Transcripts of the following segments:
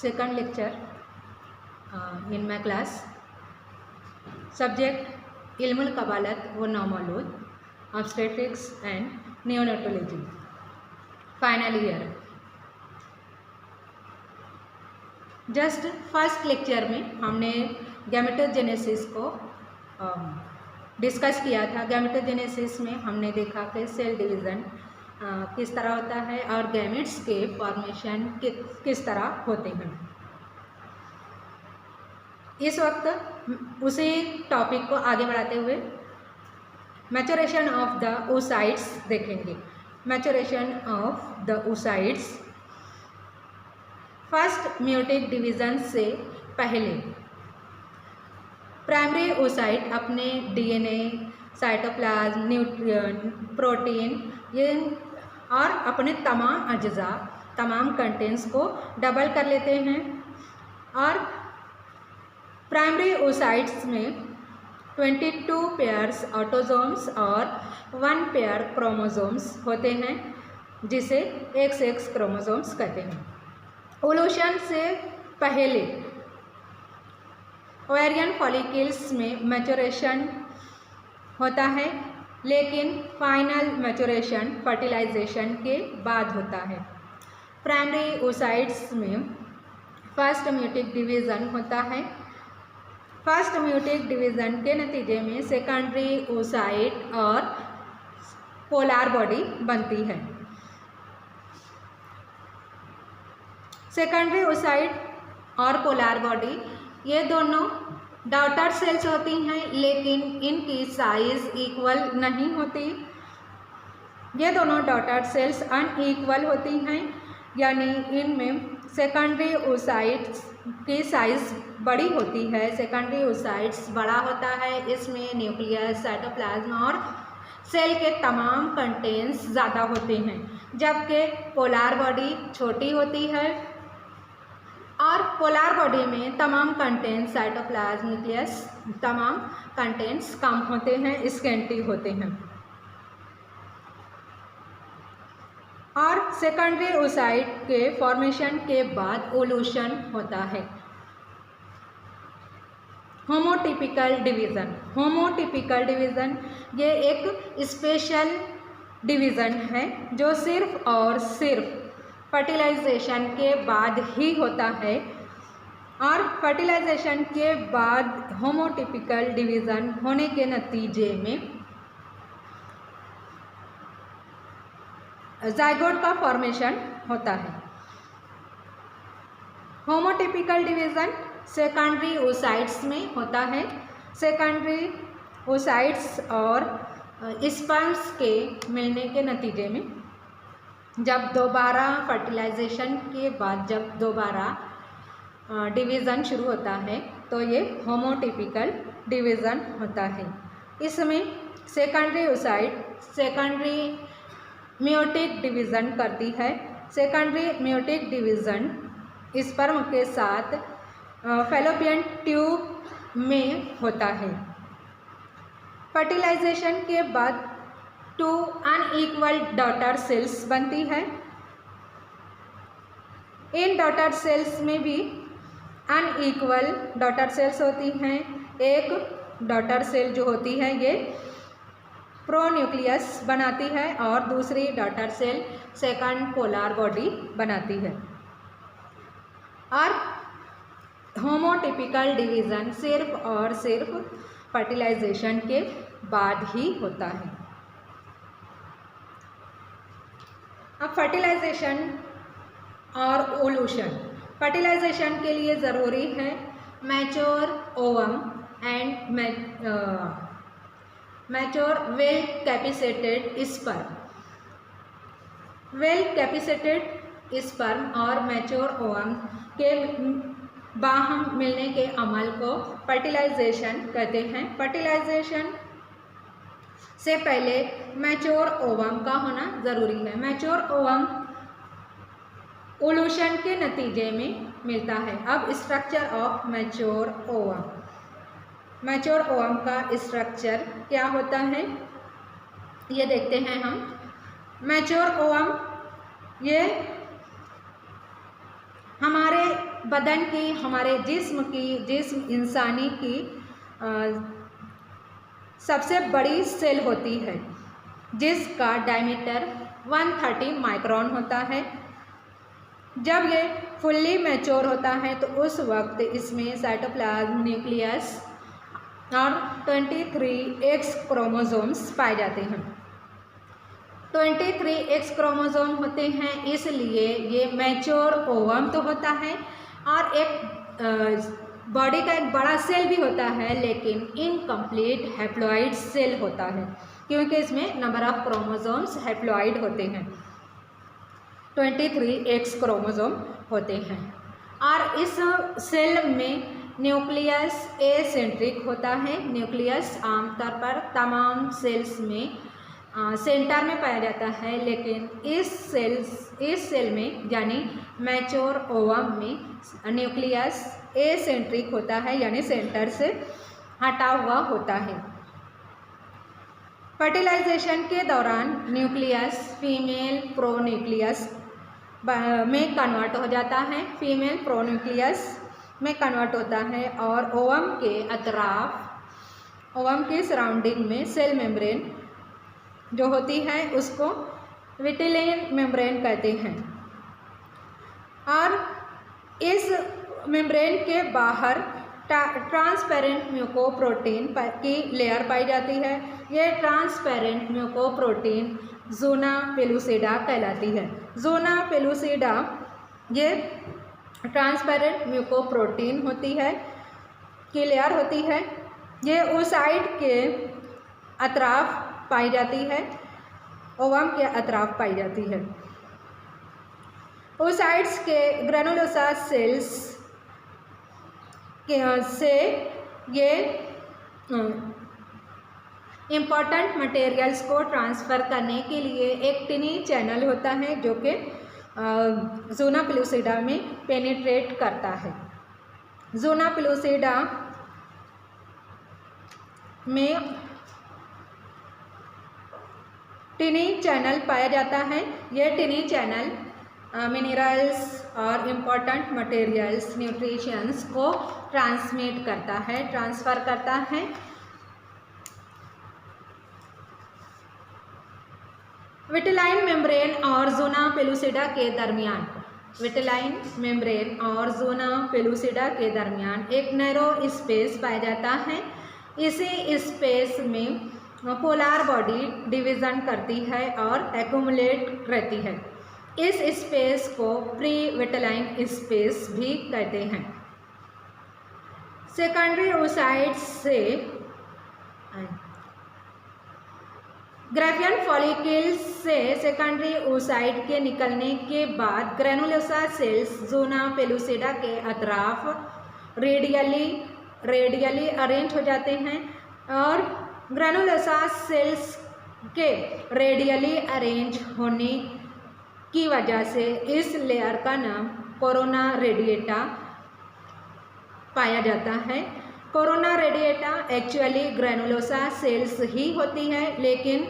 second lecture in my class. Subject Ilmul Qabalat wa Naumalood, Obstetrics and Neonatology. Final year. Just first lecture में हमने gametogenesis को discuss किया था। Gametogenesis में हमने देखा कि सेल डिवीज़न किस तरह होता है और गैमेट्स के फॉर्मेशन किस तरह होते हैं। इस वक्त उसी टॉपिक को आगे बढ़ाते हुए मैच्योरेशन ऑफ द oocytes देखेंगे। Maturation of the oocytes first meiotic division से पहले प्राइमरी oocyte अपने डीएनए, साइटोप्लाज्म, न्यूट्रिएंट, प्रोटीन ये और अपने तमाम अज्जा, तमाम कंटेंट्स को डबल कर लेते हैं और प्राइमरी oocytes में 22 पेयर्स ऑटोसोम्स और 1 पेयर क्रोमोसोम्स होते हैं जिसे XX क्रोमोसोम्स कहते हैं। ओवुलेशन से पहले ओवेरियन फॉलिकल्स में मैच्योरेशन होता है, लेकिन फाइनल मैच्योरेशन फर्टिलाइजेशन के बाद होता है। प्राइमरी oocytes में फर्स्ट म्यूटिक डिवीज़न होता है। फर्स्ट म्यूटिक डिवीज़न के नतीजे में सेकेंडरी oocyte और पोलर बॉडी बनती है। सेकेंडरी oocyte और पोलर बॉडी ये दोनों डॉटर सेल्स होती हैं, लेकिन इनकी साइज इक्वल नहीं होती। ये दोनों डॉटर सेल्स अनइक्वल होती हैं, यानी इनमें सेकेंडरी oocytes की साइज बड़ी होती है। सेकेंडरी oocytes बड़ा होता है, इसमें न्यूक्लियस, साइटोप्लाज्म और सेल के तमाम कंटेंट्स ज़्यादा होते हैं, जबकि पोलर बॉडी छोटी होती है और पोलर बॉडी में तमाम कंटेंट्स, साइटोप्लाज्म, न्यूक्लियस, तमाम कंटेंट्स कम होते हैं, स्केंटी होते हैं। और सेकेंडरी oocyte के फॉर्मेशन के बाद ओवुलेशन होता है। होमोटिपिकल डिवीज़न। होमोटिपिकल डिवीज़न ये एक स्पेशल डिवीज़न है जो सिर्फ और सिर्फ फर्टिलाइजेशन के बाद ही होता है और फर्टिलाइजेशन के बाद होमोटिपिकल डिवीज़न होने के नतीजे में जाइगोट का फॉर्मेशन होता है। होमोटिपिकल डिवीज़न सेकेंडरी oocytes में होता है। सेकेंडरी oocytes और स्पर्म्स के मिलने के नतीजे में जब दोबारा फर्टिलाइजेशन के बाद जब दोबारा डिवीज़न शुरू होता है तो ये होमोटिपिकल डिवीज़न होता है। इसमें secondary oocyte secondary meiotic division करती है। सेकेंडरी म्यूटिक डिवीज़न स्पर्म के साथ फैलोपियन ट्यूब में होता है। फर्टिलाइजेशन के बाद 2 अनइक्वल डॉटर सेल्स बनती है। इन डॉटर सेल्स में भी अनइक्वल डॉटर सेल्स होती हैं। एक डॉटर सेल जो होती है ये प्रोन्यूक्लियस बनाती है और दूसरी daughter cell second polar body बनाती है। और होमोटिपिकल डिवीज़न सिर्फ और सिर्फ फर्टिलाइजेशन के बाद ही होता है। अब फर्टिलाइजेशन और ओवुलेशन। फर्टिलाइजेशन के लिए ज़रूरी है mature ovum and mature well capacitated sperm. Well capacitated sperm और मैच्योर ओवम के बाहम मिलने के अमल को फर्टिलाइजेशन कहते हैं। फर्टिलाइजेशन से पहले मैच्योर ओवम का होना ज़रूरी है। मैच्योर ओवम ओवुलेशन के नतीजे में मिलता है। अब structure of mature ovum. Mature ovum का स्ट्रक्चर क्या होता है ये देखते हैं हम। मैच्योर ओवम ये हमारे बदन की, हमारे जिस्म इंसानी की सबसे बड़ी सेल होती है, जिसका डायमीटर 130 माइक्रोन होता है। जब ये फुल्ली मैच्योर होता है तो उस वक्त इसमें साइटोप्लाज्म, न्यूक्लियस और 23 एक्स क्रोमोसोम्स पाए जाते हैं। 23 एक्स क्रोमोसोम होते हैं, इसलिए ये मैच्योर ओवम तो होता है और एक बॉडी का एक बड़ा सेल भी होता है, लेकिन इनकम्प्लीट हैप्लॉइड सेल होता है, क्योंकि इसमें नंबर ऑफ क्रोमोसोम्स हैप्लॉइड होते हैं, 23 एक्स क्रोमोसोम होते हैं। और इस सेल में न्यूक्लियस एसेंट्रिक होता है। न्यूक्लियस आमतौर पर तमाम सेल्स में सेंटर में पाया जाता है, लेकिन इस सेल में यानी मैच्योर ओवम में न्यूक्लियस एसेंट्रिक होता है, यानी सेंटर से हटा हुआ होता है। फर्टिलाइजेशन के दौरान न्यूक्लियस फीमेल प्रोन्यूक्लियस में कन्वर्ट हो जाता है, फीमेल प्रोन्यूक्लियस में कन्वर्ट होता है और ओवम के अतराफ, ओवम के सराउंडिंग में सेल मेम्ब्रेन जो होती है उसको विटिलिन मेम्ब्रेन कहते हैं। और इस मेम्ब्रेन के बाहर ट्रांसपेरेंट म्यूकोप्रोटीन की लेयर पाई जाती है। ये ट्रांसपेरेंट म्यूकोप्रोटीन ज़ोना पेलुसिडा कहलाती है। ज़ोना पेलुसिडा ये ट्रांसपेरेंट म्यूकोप्रोटीन होती है, की लेयर होती है। ये oocyte के अतराफ पाई जाती है, ओवम के अतराफ पाई जाती है। oocytes के ग्रेनुलोसा सेल्स से ये इम्पॉर्टेंट मटेरियल्स को ट्रांसफ़र करने के लिए एक टिनी चैनल होता है, जो कि ज़ोना पेलुसिडा में पेनिट्रेट करता है। ज़ोना पेलुसिडा में टिनी चैनल पाया जाता है। यह टिनी चैनल मिनरल्स और इम्पॉर्टेंट मटेरियल्स, न्यूट्रिशंस को ट्रांसमिट करता है, ट्रांसफ़र करता है। विटिलाइन मेम्ब्रेन और ज़ोना पेलुसिडा के दरमियान, विटिलाइन मेम्ब्रेन और ज़ोना पेलुसिडा के दरमियान एक नैरो स्पेस पाया जाता है। इसी स्पेस में पोलर बॉडी डिवीज़न करती है और एक्यूमुलेट रहती है। इस स्पेस को प्री विटिलाइन स्पेस भी कहते हैं। सेकेंडरी oocytes से ग्राफियन फॉलिकल्स से सेकेंडरी oocyte के निकलने के बाद ग्रेनुलोसा सेल्स ज़ोना पेलुसिडा के अतराफ रेडियली अरेंज हो जाते हैं और ग्रेनुलोसा सेल्स के रेडियली अरेंज होने की वजह से इस लेयर का नाम कोरोना रेडिएटा पाया जाता है। Corona radiata actually granulosa cells ही होती है, लेकिन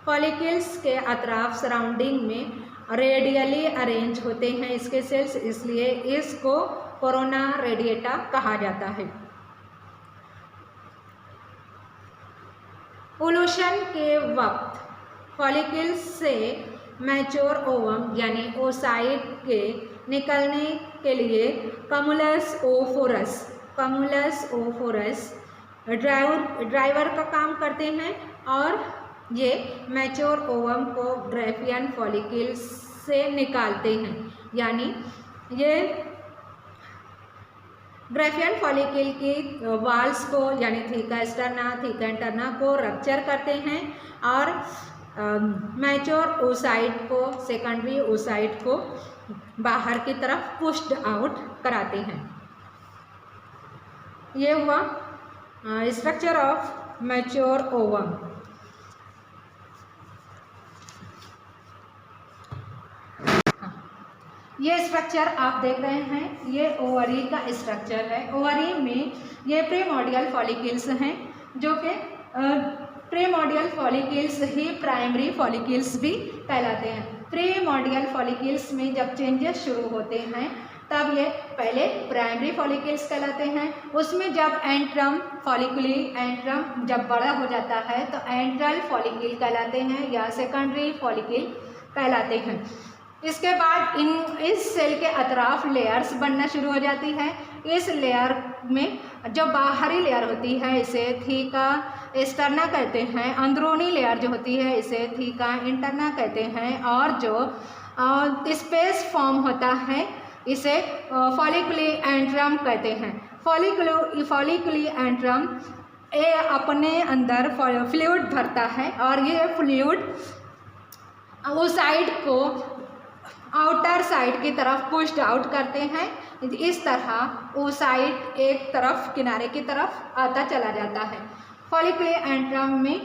फॉलिकल्स के अतराफ सराउंडिंग में रेडियली अरेंज होते हैं इसके सेल्स, इसलिए इसको कोरोना रेडिएटा कहा जाता है। ओवुलेशन के वक्त फॉलिकल्स से मैच्योर ओवम यानी oocyte के निकलने के लिए कमुलस ओफोरस ड्राइवर का काम करते हैं और ये मैच्योर ओवम को ग्राफियन फॉलिकल्स से निकालते हैं, यानी ये ग्राफियन फॉलिकल की वाल्स को यानी थीका इंटरना को रप्चर करते हैं और मैच्योर oocyte को, सेकेंडरी oocyte को बाहर की तरफ पुश्ड आउट कराते हैं। ये हुआ स्ट्रक्चर ऑफ मैच्योर ओवम। ये स्ट्रक्चर आप देख रहे हैं, ये ओवरी का स्ट्रक्चर है। ओवरी में ये प्रीमोर्डियल फॉलिकल्स हैं, जो कि प्रीमोर्डियल फॉलिकल्स ही प्राइमरी फॉलिकल्स भी कहलाते हैं। प्रीमोर्डियल फॉलिकल्स में जब चेंजेस शुरू होते हैं तब ये पहले प्राइमरी फॉलिकल्स कहलाते हैं। उसमें जब एंट्रम फॉलिकुली एंट्रम जब बड़ा हो जाता है तो एंट्रल फॉलिकल कहलाते हैं या सेकेंडरी फॉलिकल कहलाते हैं। इसके बाद इस सेल के अतराफ लेयर्स बनना शुरू हो जाती है। इस लेयर में जो बाहरी लेयर होती है इसे थीका एक्सटर्ना कहते हैं, अंदरूनी लेयर जो होती है इसे थीका इंटरना कहते हैं, और जो स्पेस फॉर्म होता है इसे फॉलिकुली एंट्रम कहते हैं। फॉलिकुली एंट्रम ये अपने अंदर फ्लूइड भरता है और ये फ्लूइड उस साइड को आउटर साइड की तरफ पुश्ड आउट करते हैं। इस तरह ओसाइट एक तरफ किनारे की तरफ आता चला जाता है। फॉलिकुली एंट्रम में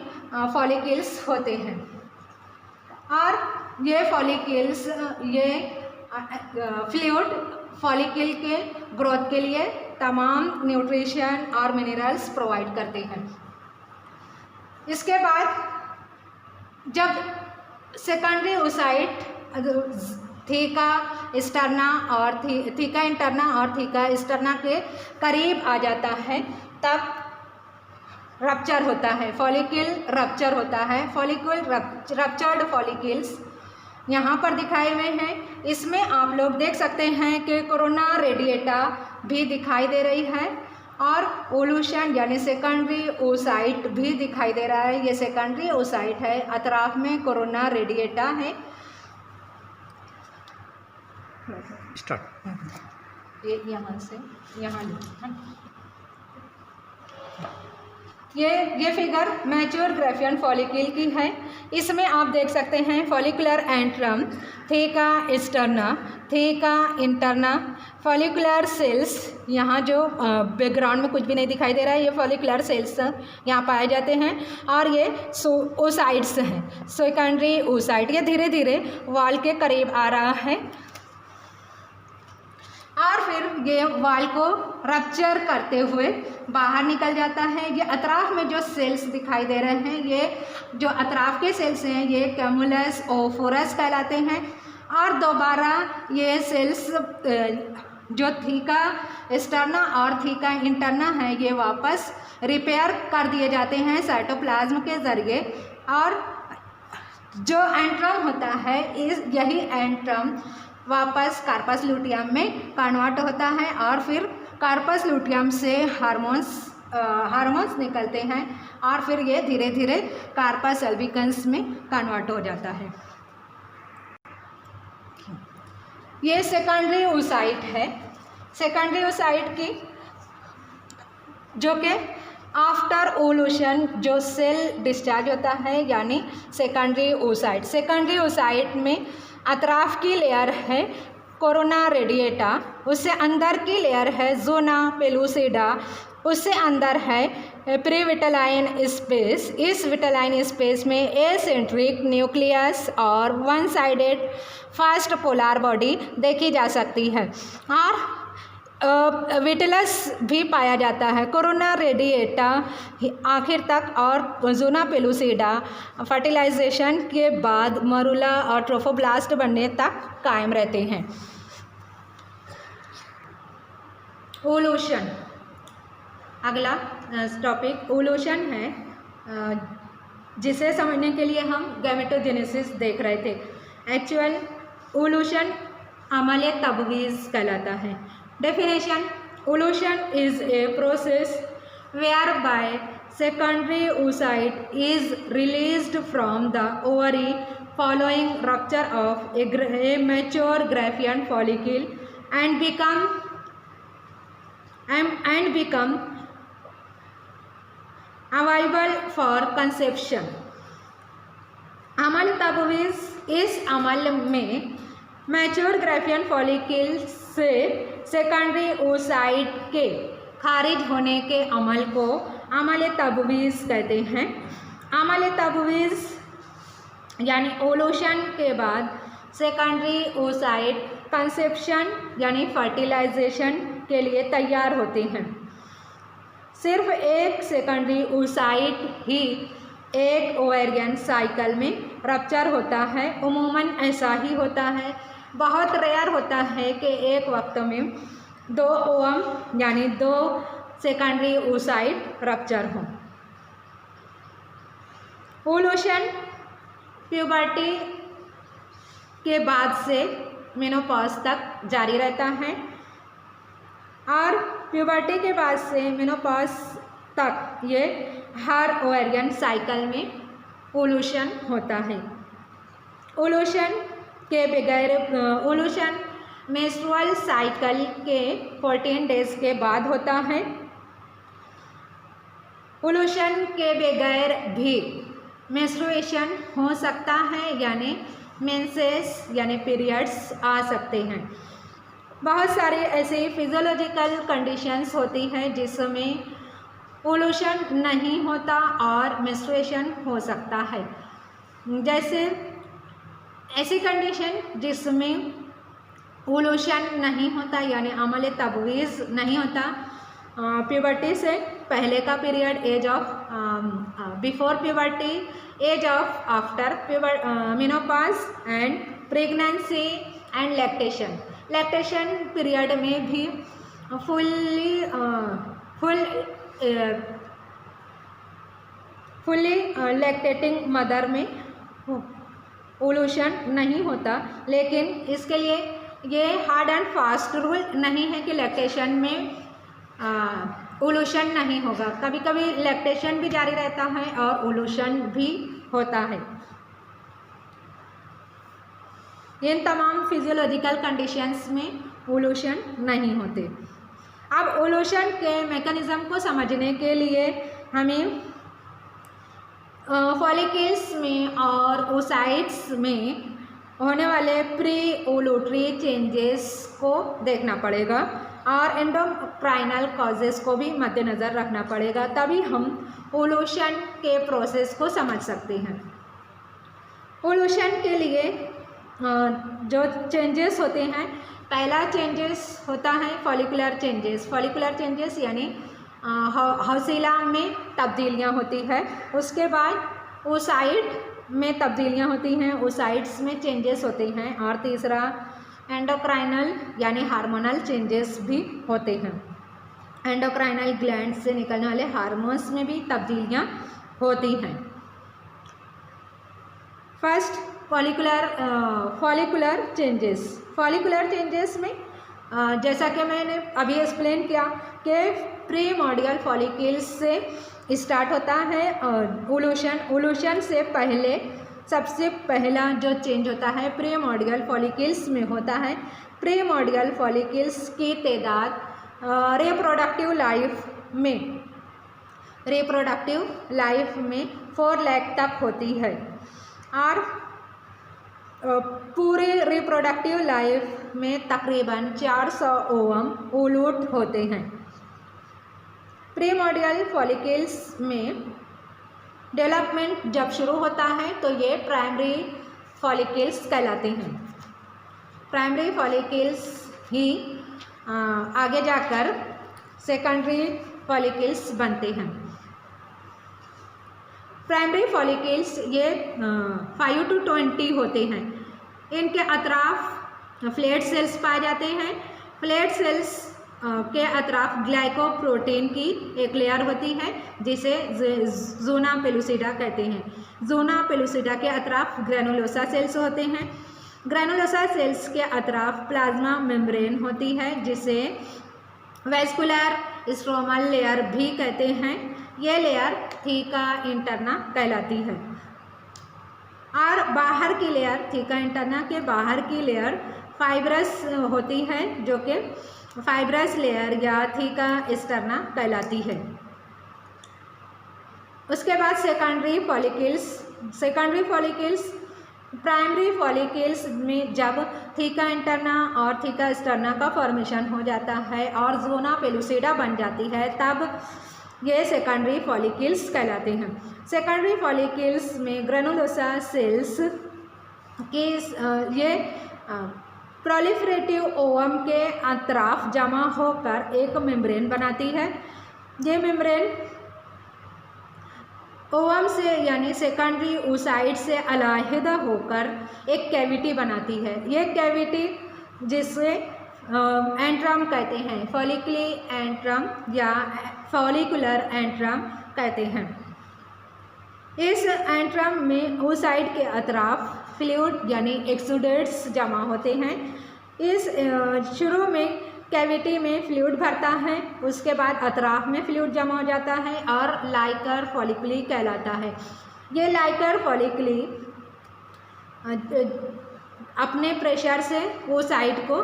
फॉलिकल्स होते हैं और ये फॉलिकल्स ये फ्लूइड फॉलिकल के ग्रोथ के लिए तमाम न्यूट्रिशन और मिनरल्स प्रोवाइड करते हैं। इसके बाद जब सेकेंडरी ओसाइट थीका एक्सटर्ना और थीका इंटरना और थीका एक्सटर्ना के करीब आ जाता है तब रप्चर होता है, फॉलिकल रप्चर होता है। फॉलिकल रप्चर्ड फॉलिकल्स यहाँ पर दिखाए हुए हैं। इसमें आप लोग देख सकते हैं कि कोरोना रेडिएटा भी दिखाई दे रही है और ओलूशन यानी सेकेंडरी ओसाइट भी दिखाई दे रहा है। ये सेकेंडरी ओसाइट है, अतराफ में कोरोना रेडिएटा है। ये यहाँ से यहाँ ये फिगर मैच्योर ग्राफियन फॉलिकल की है। इसमें आप देख सकते हैं follicular antrum, theca externa, theca interna, follicular cells. यहाँ जो बैकग्राउंड में कुछ भी नहीं दिखाई दे रहा है ये फॉलिकुलर सेल्स यहाँ पाए जाते हैं और ये ओसाइट्स हैं, सेकेंडरी ओसाइट। ये धीरे धीरे वॉल के करीब आ रहा है और फिर ये वॉल को रप्चर करते हुए बाहर निकल जाता है। ये अतराफ में जो सेल्स दिखाई दे रहे हैं ये जो अतराफ के सेल्स हैं ये कैमुलस ओफोरस कहलाते हैं और दोबारा ये सेल्स जो थीका एक्सटर्ना और थीका इंटरना है ये वापस रिपेयर कर दिए जाते हैं साइटोप्लाज्म के ज़रिए। और जो एंट्रम होता है यही एंट्रम वापस कार्पस लूटियम में कन्वर्ट होता है और फिर कार्पस लूटियम से हार्मोन्स निकलते हैं और फिर ये धीरे धीरे कार्पस अल्बिकन्स में कन्वर्ट हो जाता है। ये सेकेंडरी ओसाइट है। सेकेंडरी ओसाइट की जो कि आफ्टर ओलूशन जो सेल डिस्चार्ज होता है यानी सेकेंडरी ओसाइट। सेकेंडरी ओसाइट में अतराफ की लेयर है कोरोना रेडिएटा, उससे अंदर की लेयर है जोना पेलुसिडा, उससे अंदर है प्रीविटलाइन स्पेस। इस विटलाइन स्पेस में एसेंट्रिक न्यूक्लियस और one sided fast polar body देखी जा सकती है और विटलस भी पाया जाता है। कोरोना रेडिएटा आखिर तक और जोना पेलुसिडा फर्टिलाइजेशन के बाद मरुला और ट्रोफोब्लास्ट बनने तक कायम रहते हैं। ओलूशन, अगला टॉपिक ओलूशन है जिसे समझने के लिए हम गैमेटोजेनेसिस देख रहे थे। एक्चुअल ओलूशन अमले तबवीज़ कहलाता है। Definition: Evolution is a process whereby secondary oocyte is released from the ovary following rupture of a mature Graafian follicle and become available for conception. अमल तबवीज़ इस अमल में मैच्योर ग्राफियन फॉलिकल से सेकेंडरी ओसाइट के खारिज होने के अमल को अमल तबवीज़ कहते हैं। अमल तबवीज़ यानी ओलूशन के बाद सेकेंडरी ओसाइट कंसेप्शन यानी फर्टिलाइजेशन के लिए तैयार होते हैं। सिर्फ एक सेकेंडरी ओसाइट ही एक ओवेरियन साइकिल में रप्चर होता है। उमूमन ऐसा ही होता है। बहुत रेयर होता है कि एक वक्त में 2 ओवम यानी 2 सेकेंडरी oocyte रप्चर हो। ओवुलेशन प्यूबर्टी के बाद से मेनोपॉज तक जारी रहता है और प्यूबर्टी के बाद से मेनोपॉज तक ये हर ओवेरियन साइकिल में ओवुलेशन होता है। ओवुलेशन के बगैर ओवुलेशन मेंस्ट्रुअल साइकिल के 14 डेज के बाद होता है। ओवुलेशन के बगैर भी मेंस्ट्रुएशन हो सकता है यानी मेंसेस यानी पीरियड्स आ सकते हैं। बहुत सारे ऐसे फिजियोलॉजिकल कंडीशंस होती हैं जिसमें ओवुलेशन नहीं होता और मेंस्ट्रुएशन हो सकता है। जैसे ऐसी कंडीशन जिसमें ओवुलेशन नहीं होता यानी अमल तबवीज़ नहीं होता, प्यूबर्टी से पहले का period, age of before puberty, age of after menopause and pregnancy and lactation. Lactation period में भी फुल्ली लैक्टेटिंग मदर में ओवुलेशन नहीं होता, लेकिन इसके लिए ये हार्ड एंड फास्ट रूल नहीं है कि लैक्टेशन में ओवुलेशन नहीं होगा। कभी कभी लैक्टेशन भी जारी रहता है और ओवुलेशन भी होता है। इन तमाम फिजियोलॉजिकल कंडीशंस में ओवुलेशन नहीं होते। अब ओवुलेशन के मैकेनिज्म को समझने के लिए हमें फॉलिकल्स में और oocytes में होने वाले प्री ओवुलेटरी चेंजेस को देखना पड़ेगा और एंडोक्राइनल कॉजेस को भी मद्देनज़र रखना पड़ेगा, तभी हम ओवुलेशन के प्रोसेस को समझ सकते हैं। ओवुलेशन के लिए जो चेंजेस होते हैं, पहला चेंजेस होता है फॉलिकुलर चेंजेस। फॉलिकुलर चेंजेस यानी हौसिला में तब्दीलियाँ होती है। उसके बाद oocyte में तब्दीलियाँ होती हैं, oocytes में चेंजेस होते हैं। और तीसरा एंडोक्राइनल यानी हार्मोनल चेंजेस भी होते हैं। एंडोक्राइनल ग्लैंड से निकलने वाले हार्मोन्स में भी तब्दीलियाँ होती हैं। First follicular changes. Follicular changes में जैसा कि मैंने अभी एक्सप्लेन किया कि प्रीमोर्डियल फॉलिकल्स से स्टार्ट होता है ओवुलेशन। ओवुलेशन से पहले सबसे पहला जो चेंज होता है प्रीमोर्डियल फॉलिकल्स में होता है। प्रीमोर्डियल फॉलिकल्स की तादाद रिप्रोडक्टिव लाइफ में 4 लाख तक होती है और पूरे रिप्रोडक्टिव लाइफ में तकरीबन 400 ओवम ओवुलेट होते हैं। प्रीमोर्डियल फॉलिकल्स में डेवलपमेंट जब शुरू होता है तो ये प्राइमरी फॉलिकल्स कहलाते हैं। प्राइमरी फॉलिकल्स ही आगे जाकर सेकेंडरी फॉलिकल्स बनते हैं। प्राइमरी फॉलिकल्स ये 5 to 20 होते हैं। इनके अतराफ फ्लैट सेल्स पाए जाते हैं। फ्लैट सेल्स के अतराफ ग्लाइकोप्रोटीन की एक लेयर होती है जिसे ज़ोना पेलुसिडा कहते हैं। ज़ोना पेलुसिडा के अतराफ ग्रैनुलोसा सेल्स होते हैं। ग्रैनुलोसा सेल्स के अतराफ प्लाज्मा मेम्ब्रेन होती है जिसे वैस्कुलर स्ट्रोमल लेयर भी कहते हैं। ये लेयर थीका इंटरना कहलाती है और बाहर की लेयर थीका इंटरना के बाहर की लेयर फाइब्रस होती है जो कि फाइब्रस लेयर या थीका एक्सटर्ना कहलाती है। उसके बाद सेकेंडरी फॉलिकल्स प्राइमरी फॉलिकल्स में जब थीका इंटरना और थीका एक्सटर्ना का फॉर्मेशन हो जाता है और ज़ोना पेलुसिडा बन जाती है तब ये सेकेंडरी फॉलिकल्स कहलाते हैं। सेकेंडरी फॉलिकल्स में ग्रैनुलोसा सेल्स की ये प्रोलिफरेटिव ओवम के अतराफ जमा होकर एक मेम्ब्रेन बनाती है। ये मेम्ब्रेन ओवम से यानी सेकेंडरी oocyte से अलहदा होकर एक कैविटी बनाती है। ये कैविटी जिसे एंट्रम कहते हैं, फॉलिकली एंट्रम या फॉलिकुलर एंट्रम कहते हैं। इस एंट्रम में oocyte के अतराफ फ्लूइड यानी एक्सुडेट्स जमा होते हैं। इस शुरू में कैविटी में फ्लूइड भरता है, उसके बाद अतराफ में फ्लूइड जमा हो जाता है और लाइकर फॉलिकली कहलाता है। ये लाइकर फॉलिकली अपने प्रेशर से oocyte को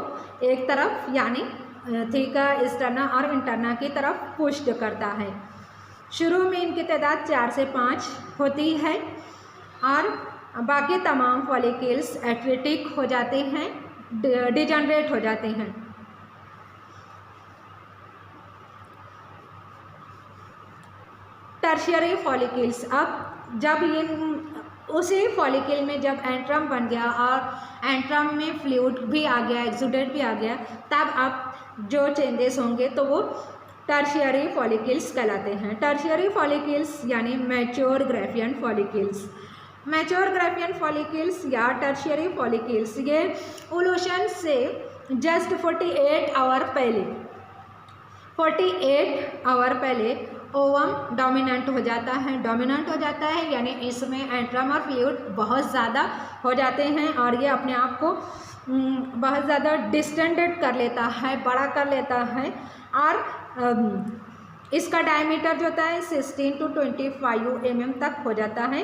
एक तरफ यानी थीका, एक्सटर्ना और इंटरना की तरफ पुश करता है। शुरू में इनकी तादाद 4 से 5 होती है और बाकी तमाम फॉलिकल्स एट्रिटिक हो जाते हैं, डिजनरेट हो जाते हैं। टर्शियरी फॉलिकल्स, अब जब उसी फॉलिकल में जब एंट्रम बन गया और एंट्रम में फ्लूइड भी आ गया, एक्सुडेट भी आ गया, तब अब जो चेंजेस होंगे तो वो टर्शियरी फॉलिकल्स कहलाते हैं। टर्शियरी फॉलिकल्स यानी mature Graafian follicles. Mature Graafian follicles या टर्शियरी फॉलिकल्स ये ओवुलेशन से जस्ट 48 आवर पहले ओवम डोमिनेंट हो जाता है, यानी इसमें एंट्रम और फ्लूइड बहुत ज़्यादा हो जाते हैं और ये अपने आप को बहुत ज़्यादा डिस्टेंडेड कर लेता है, बड़ा कर लेता है और इसका डायमीटर जो होता है 16 to 25 mm तक हो जाता है।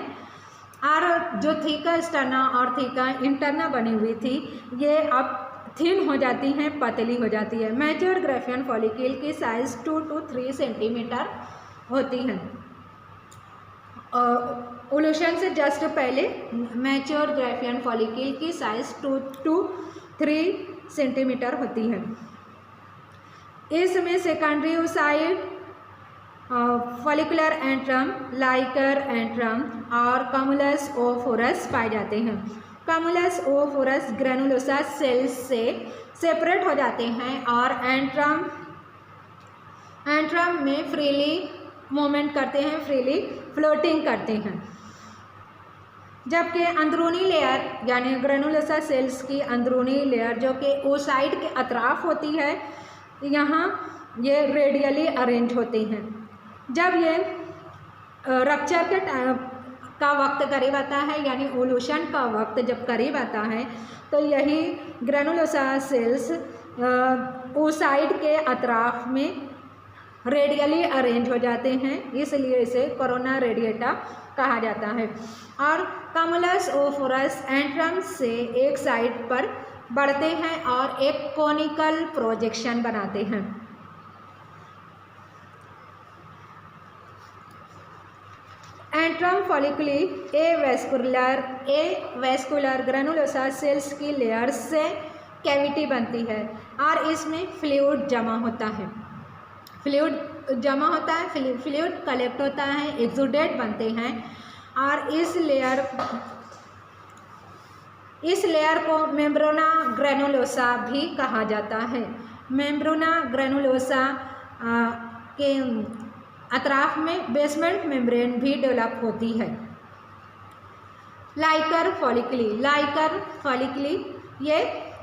और जो थीका एक्सटर्ना और थीका इंटरना बनी हुई थी ये अब थिन हो जाती हैं, पतली हो जाती है। मैच्योर ग्राफियन फॉलिकल की साइज 2 to 3 सेंटीमीटर होती है। ओवुलेशन से जस्ट पहले मैच्योर ग्राफियन फॉलिकल की साइज 2 to 3 सेंटीमीटर होती है। इसमें secondary oocyte, follicular antrum, Likert antrum और कमुलस ओफोरस पाए जाते हैं। कमुलस ओफोरस ग्रेनुलोसा सेल्स से सेपरेट हो जाते हैं और एंट्रम में फ्रीली मूवमेंट करते हैं, फ्रीली फ्लोटिंग करते हैं। जबकि अंदरूनी लेयर यानी ग्रेनुलोसा सेल्स की अंदरूनी लेयर जो कि oocyte के अतराफ होती है, यहाँ ये रेडियली अरेंज होते हैं। जब ये रप्चर के का वक्त करीब आता है यानी ओवुलेशन का वक्त जब करीब आता है तो यही ग्रेनुलोसा सेल्स oocyte के अतराफ में रेडियली अरेंज हो जाते हैं, इसलिए इसे कोरोना रेडिएटा कहा जाता है। और कमुलस ओफोरस एंट्रम से एक साइड पर बढ़ते हैं और एक कोनिकल प्रोजेक्शन बनाते हैं। एंट्रम फॉलिकुली ए वेस्कुलर ग्रेनुलोसा सेल्स की लेयर्स से कैविटी बनती है और इसमें फ्लूइड जमा होता है, फ्लूइड कलेक्ट होता है, एक्सुडेट बनते हैं और इस लेयर को मेम्ब्रेना ग्रेनुलोसा भी कहा जाता है। मेम्ब्रेना ग्रेनुलोसा के अतराफ में बेसमेंट मेम्ब्रेन भी डेवलप होती है। लाइकर फॉलिकली ये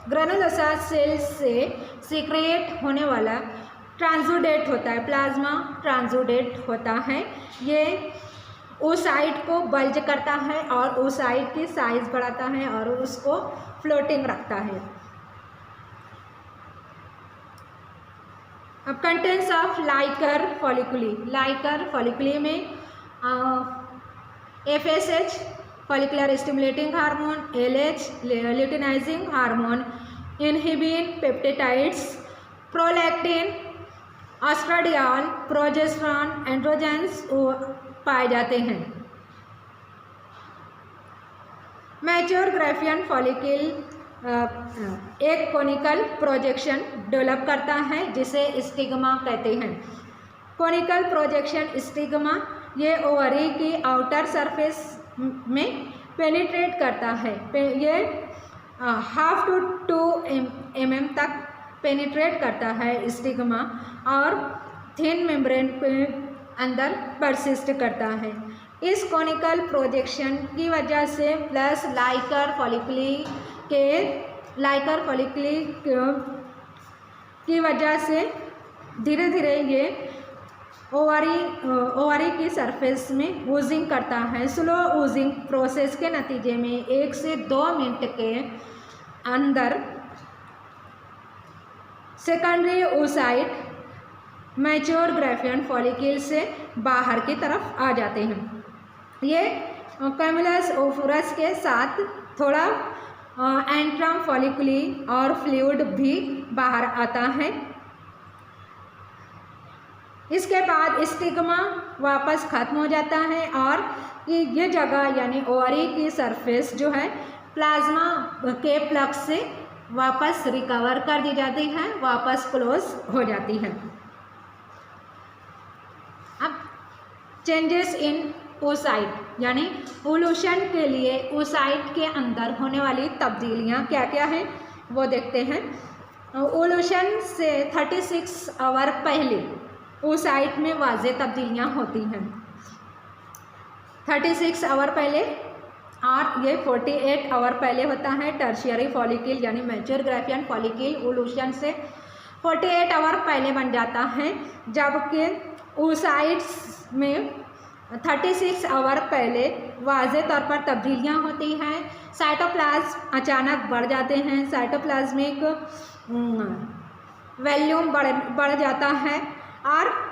ग्रेनुलोसा सेल्स से सीक्रेट होने वाला ट्रांसुडेट होता है, प्लाज्मा ट्रांसुडेट होता है। ये oocyte को बल्ज करता है और oocyte की साइज बढ़ाता है और उसको फ्लोटिंग रखता है। अब कंटेंट्स ऑफ लाइकर फॉलिकुली में FSH follicular stimulating hormone, LH luteinizing hormone, inhibin peptides, prolactin, estradiol, progesterone, androgens पाए जाते हैं। मैच्योर ग्राफियन फॉलिकल एक कोनिकल प्रोजेक्शन डेवलप करता है जिसे स्टिग्मा कहते हैं। कोनिकल प्रोजेक्शन स्टिग्मा ये ओवरी की आउटर सरफेस में पेनिट्रेट करता है। ये 1/2 to 2 mm तक पेनिट्रेट करता है स्टिग्मा और थिन मेम्ब्रेन पे अंदर परसिस्ट करता है। इस कोनिकल प्रोजेक्शन की वजह से प्लस लाइकर फॉलिकली की वजह से धीरे धीरे ये ओवरी की सरफेस में वूजिंग करता है। स्लो वूजिंग प्रोसेस के नतीजे में 1 से 2 मिनट के अंदर secondary oocyte mature Graafian follicle से बाहर की तरफ आ जाते हैं। ये कैमुलस ओफोरस के साथ थोड़ा एंट्रम फॉलिकुली और फ्लूइड भी बाहर आता है। इसके बाद स्टिग्मा वापस खत्म हो जाता है और ये जगह यानी ओवरी की सरफेस जो है प्लाज्मा के प्लग से वापस रिकवर कर दी जाती है, वापस क्लोज हो जाती है। अब चेंजेस इन oocyte यानी ओवुलेशन के लिए oocyte के अंदर होने वाली तब्दीलियां क्या क्या हैं वो देखते हैं। ओवुलेशन से 36 आवर पहले oocyte में वाज़ेह तब्दीलियां होती हैं। 36 आवर पहले और ये 48 आवर पहले होता है टर्शियरी फॉलिकल यानी मैच्योर ग्राफियन फॉलिकल ओवुलेशन से 48 आवर पहले बन जाता है, जबकि oocytes में 36 आवर पहले वाज़ेह तौर पर तब्दीलियां होती हैं। साइटोप्लाज्म अचानक बढ़ जाते हैं, साइटोप्लाज्मिक वॉल्यूम बढ़ जाता है और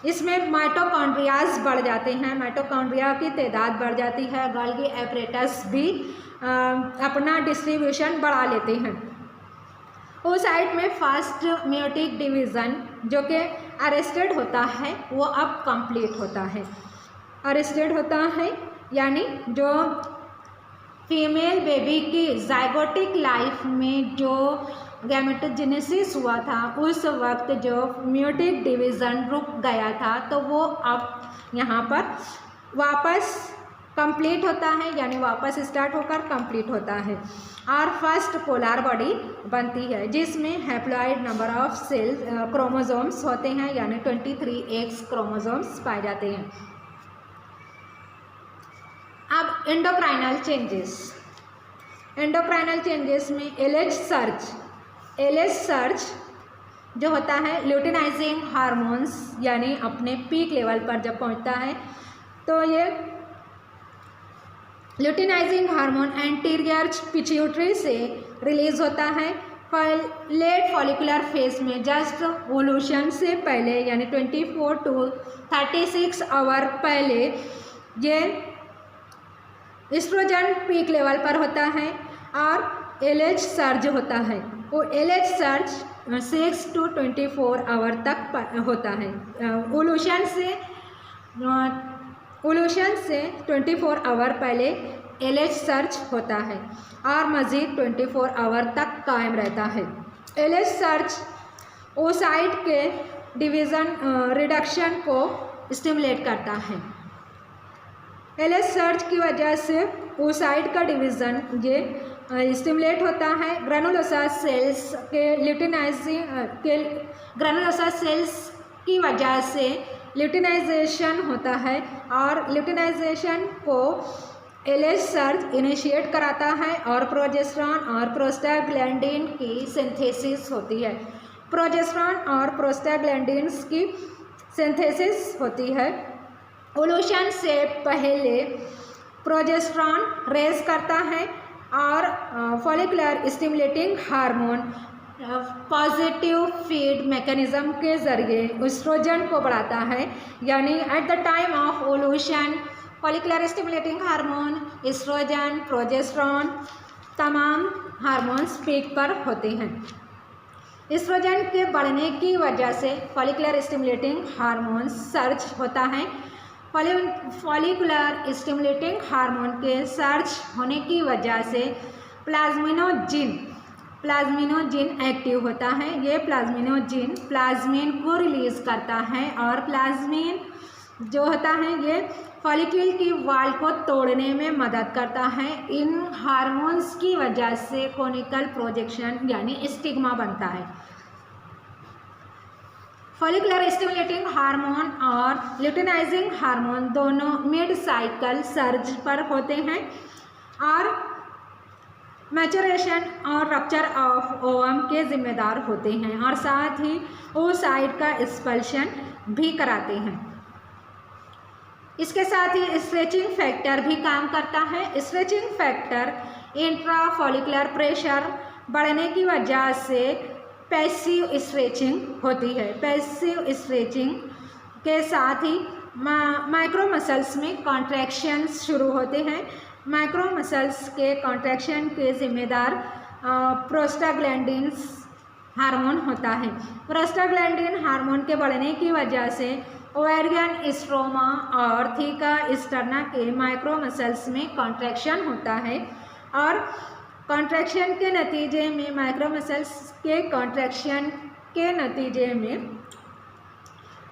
इसमें माइटोकॉन्ड्रियाज बढ़ जाते हैं, माइटोकॉन्ड्रिया की तादाद बढ़ जाती है। गोल्गी एपरेटस भी अपना डिस्ट्रीब्यूशन बढ़ा लेते हैं। oocyte में फर्स्ट मेयोटिक डिवीज़न जो कि अरेस्टेड होता है वो अब कंप्लीट होता है। अरेस्टेड होता है यानी जो फीमेल बेबी की जाइगोटिक लाइफ में जो गैमेटोजेनेसिस हुआ था उस वक्त जो मेयोटिक डिवीज़न रुक गया था तो वो अब यहाँ पर वापस कंप्लीट होता है, यानी वापस स्टार्ट होकर कंप्लीट होता है और फर्स्ट पोलर बॉडी बनती है जिसमें haploid number of cells chromosomes होते हैं, यानी 23X क्रोमोसोम्स पाए जाते हैं। अब एंडोक्राइनल चेंजेस में एलएच सर्ज जो होता है ल्यूटिनाइजिंग हार्मोन्स यानी अपने पीक लेवल पर जब पहुंचता है तो ये ल्यूटिनाइजिंग हार्मोन एंटीरियर पिट्यूटरी से रिलीज होता है। लेट फॉलिकुलर फेज में जस्ट ओवुलेशन से पहले यानी 24 to 36 आवर पहले ये एस्ट्रोजन पीक लेवल पर होता है और एलएच सर्ज होता है। वो एलएच सर्ज 6 to 24 आवर तक होता है। ओवुलेशन से 24 आवर पहले एलएच सर्ज होता है और मज़ीद 24 आवर तक कायम रहता है। एलएच सर्ज oocyte के डिवीज़न रिडक्शन को स्टिमुलेट करता है। एलएच सर्ज की वजह से oocyte का डिवीज़न ये स्टिमुलेट होता है। ग्रैनुलोसा सेल्स ग्रैनुलोसा सेल्स की वजह से ल्यूटिनाइजेशन होता है और ल्यूटिनाइजेशन को एलएच सर्ज इनिशिएट कराता है और प्रोजेस्टेरॉन और प्रोस्टाग्लैंडिन की सिंथेसिस होती है। प्रोजेस्टेरॉन और प्रोस्टाग्लैंडिन्स की सिंथेसिस होती है। ओवुलेशन से पहले प्रोजेस्टेरॉन रेज करता है और follicular stimulating hormone positive feed mechanism के ज़रिए एस्ट्रोजन को बढ़ाता है, यानी at the time of ovulation follicular stimulating hormone, estrogen, progesterone तमाम हार्मोन्स पीक पर होते हैं। एस्ट्रोजन के बढ़ने की वजह से फॉलिकुलर स्टिमुलेटिंग हार्मोन सर्ज होता है। फॉलिकुलर स्टिमुलेटिंग हार्मोन के सर्ज होने की वजह से प्लाज्मिनोजिन एक्टिव होता है। ये प्लाज्मिनोजिन प्लाज्मिन को रिलीज़ करता है और प्लाज्मिन जो होता है ये फॉलिक्यूल की वॉल को तोड़ने में मदद करता है। इन हार्मोन्स की वजह से कोनिकल प्रोजेक्शन यानी स्टिग्मा बनता है। फॉलिकुलर स्टिमुलेटिंग हार्मोन और ल्यूटिनाइजिंग हार्मोन दोनों मिड साइकिल सर्ज पर होते हैं और मैचुरेशन और रप्चर ऑफ ओवम के जिम्मेदार होते हैं और साथ ही oocyte का एक्सपल्शन भी कराते हैं। इसके साथ ही स्ट्रेचिंग फैक्टर भी काम करता है। स्ट्रेचिंग फैक्टर इंट्राफॉलिकुलर प्रेशर बढ़ने की वजह से पैसिव स्ट्रेचिंग होती है। पैसिव स्ट्रेचिंग के साथ ही माइक्रो मसल्स में कॉन्ट्रैक्शंस शुरू होते हैं। माइक्रो मसल्स के कॉन्ट्रैक्शन के जिम्मेदार प्रोस्टाग्लैंडिन्स हार्मोन होता है। प्रोस्टाग्लैंडिन हार्मोन के बढ़ने की वजह से ओवेरियन स्ट्रोमा और थीका स्टर्ना के माइक्रो मसल्स में कॉन्ट्रैक्शन होता है और कॉन्ट्रैक्शन के नतीजे में माइक्रो मसल्स के कॉन्ट्रैक्शन के नतीजे में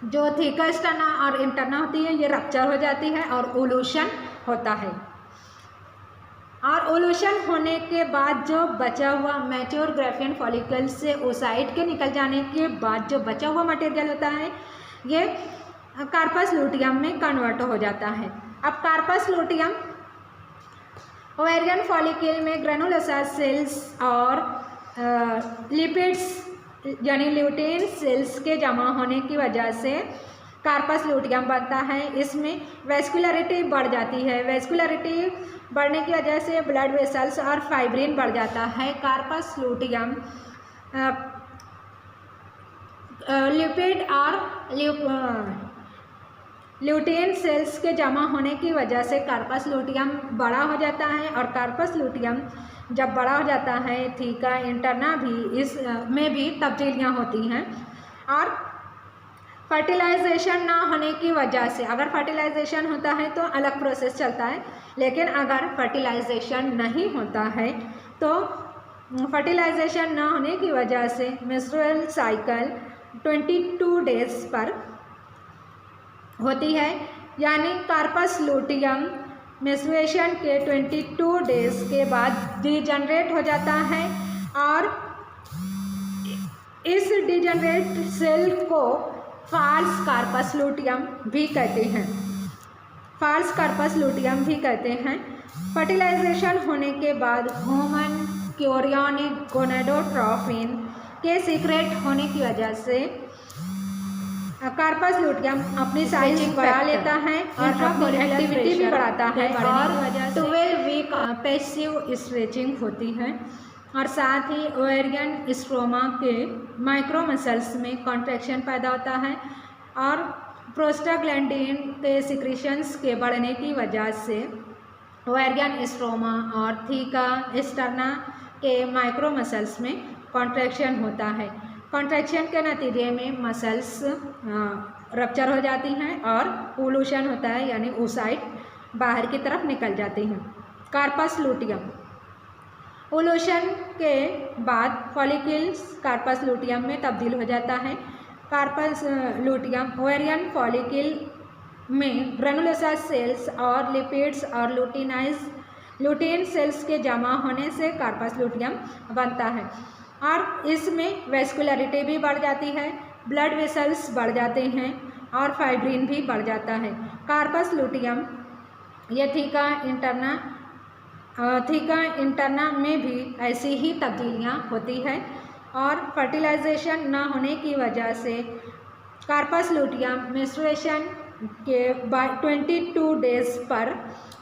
जो थीका स्टर्ना और इंटरना होती है ये रप्चर हो जाती है और ओलूशन होता है। और ओलूशन होने के बाद जो बचा हुआ मैच्योर ग्राफियन फॉलिकल से oocyte के निकल जाने के बाद जो बचा हुआ मटेरियल होता है ये कार्पस लूटियम में कन्वर्ट हो जाता है। अब कार्पस लूटियम ओवेरियन फॉलिकल में ग्रेनुलोसा सेल्स और लिपिड्स यानी ल्यूटेन सेल्स के जमा होने की वजह से कार्पस लूटियम बनता है। इसमें वेस्कुलरिटी बढ़ जाती है। वेस्कुलरिटी बढ़ने की वजह से ब्लड वेसल्स और फाइब्रिन बढ़ जाता है। कार्पस लूटियम लिपिड और ल्यूटेन सेल्स के जमा होने की वजह से कार्पस लूटियम बड़ा हो जाता है और कार्पस लूटियम जब बड़ा हो जाता है थीका इंटरना भी इस में भी तब्दीलियाँ होती हैं। और फर्टिलाइजेशन ना होने की वजह से, अगर फर्टिलाइजेशन होता है तो अलग प्रोसेस चलता है, लेकिन अगर फर्टिलाइजेशन नहीं होता है तो फर्टिलाइजेशन ना होने की वजह से मेंस्ट्रुअल साइकिल 22 डेज पर होती है। यानी कार्पस लूटियम मेंस्ट्रुएशन के 22 डेज के बाद डिजनरेट हो जाता है और इस डिजनरेट सेल को फाल्स कार्पस लूटियम भी कहते हैं। फाल्स कार्पस लूटियम भी कहते हैं। फर्टिलाइजेशन होने के बाद ह्यूमन कोरियोनिक गोनेडोट्रोफिन के सीक्रेट होने की वजह से कार्पस लूटियम अपनी साइज बढ़ा लेता है और अपनी एक्टिविटी भी बढ़ाता है और 12 वीक पैसिव स्ट्रेचिंग होती है और साथ ही ओवेरियन स्ट्रोमा के माइक्रो मसल्स में कॉन्ट्रैक्शन पैदा होता है और प्रोस्टाग्लैंडिन के सिक्रीशंस के बढ़ने की वजह से ओवेरियन स्ट्रोमा और थीका स्टर्ना के माइक्रो मसल्स में कॉन्ट्रैक्शन होता है। कॉन्ट्रैक्शन के नतीजे में मसल्स रप्चर हो जाती हैं और ओलूशन होता है यानी oocyte बाहर की तरफ निकल जाती हैं। कार्पस लूटियम ओलूशन के बाद फॉलिकल्स कार्पस लूटियम में तब्दील हो जाता है। कार्पस लूटियम ओवेरियन फॉलिकल में ग्रेनुलोसा सेल्स और लिपिड्स और ल्यूटेन सेल्स के जमा होने से कार्पस लूटियम बनता है और इसमें वेस्कुलरिटी भी बढ़ जाती है, ब्लड वेसल्स बढ़ जाते हैं और फाइब्रिन भी बढ़ जाता है। कार्पस लूटियम ये थीका इंटरना में भी ऐसी ही तब्दीलियाँ होती है और फर्टिलाइजेशन न होने की वजह से कार्पस लूटियम मेंस्ट्रुएशन के 22 डेज पर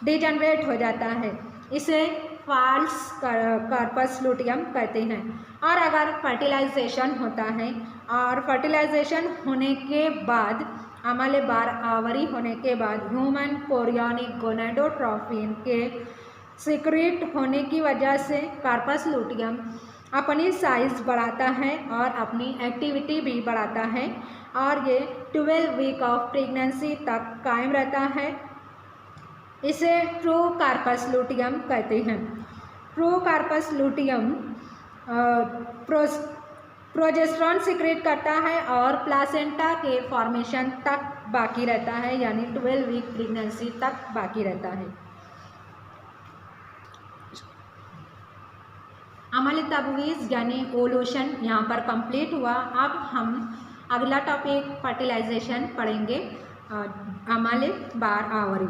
डिजनरेट हो जाता है। इसे फाल्स कार्पस लूटियम कहते हैं। और अगर फर्टिलाइजेशन होता है और फर्टिलाइजेशन होने के बाद अमले बार आवरी होने के बाद ह्यूमन कोरियोनिक गोनेडोट्रोफिन के सीक्रेट होने की वजह से कार्पस लूटियम अपनी साइज बढ़ाता है और अपनी एक्टिविटी भी बढ़ाता है और ये 12 वीक ऑफ प्रेगनेंसी तक कायम रहता है। इसे ट्रू कार्पस लूटियम कहते हैं। True corpus luteum progesterone secrete करता है और प्लासेंटा के फॉर्मेशन तक बाकी रहता है यानी 12 वीक प्रेगनेंसी तक बाकी रहता है। अमल तबवीज़ यानी ओलूशन यहाँ पर कंप्लीट हुआ। अब हम अगला टॉपिक फर्टिलाइजेशन पढ़ेंगे, अमल बार आवरी।